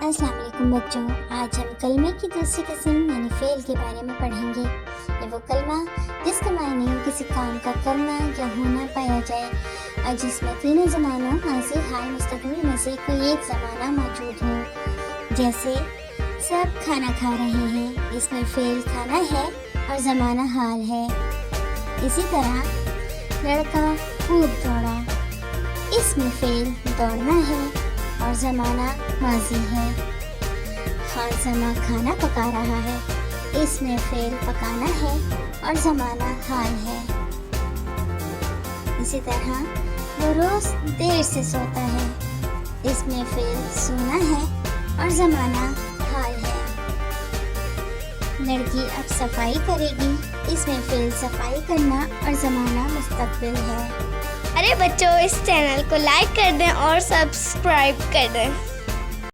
अस्सलाम वालेकुम बच्चों, आज हम कलमे की दूसरी किस्म यानी फ़ेल के बारे में पढ़ेंगे। ये वो कलमा जिसका मायने किसी काम का करना या होना पाया जाए और जिसमें तीनों ज़मानों माज़ी, हाल, मुस्तक़बिल में से कोई एक ज़माना मौजूद हो। जैसे सब खाना खा रहे हैं, इसमें फ़ेल खाना है और ज़माना हाल है। इसी तरह लड़का खूब दौड़ा, इसमें फ़ेल दौड़ना है और ज़माना माज़ी है। खाज़मा खाना पका रहा है, इसमें फ़ेल पकाना है और ज़माना हाल है। इसी तरह वो रोज़ देर से सोता है, इसमें फ़ेल सोना है और ज़माना हाल है। लड़की अब सफाई करेगी, इसमें फ़ेल सफाई करना और ज़माना मुस्तक़बिल है। अरे बच्चों, इस चैनल को लाइक कर दें और सब्सक्राइब कर दें।